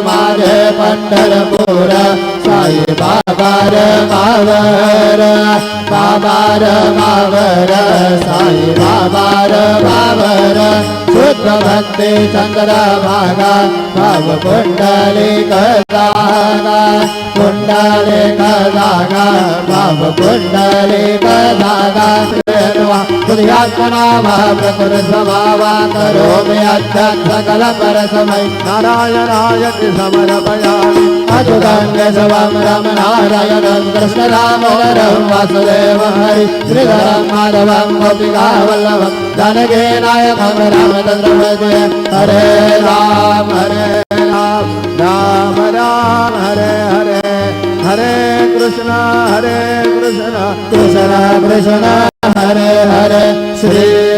माझे पंढरपूर साई बाबा मावर बाबा मावर साई बाबा मावर शुद्ध भक्ति चंद्र भागा भाव कुंडली कदागा कुंडली कदागा भाव कुंडली कदागा बुद्धियात्मना प्रकृति स्वभावा करोमि अत्यंत सकल परसमय नारायणाय समर्पयामि अच्युतं केशवं राम नारायणं कृष्ण दामोदरं वासुदेवं हरि श्रीधरं माधवं गोपिका वल्लभं जानकी नायकं रामचन्द्रं भजे हरे राम राम राम हरे हरे हरे कृष्ण कृष्ण कृष्ण हरे हरे श्री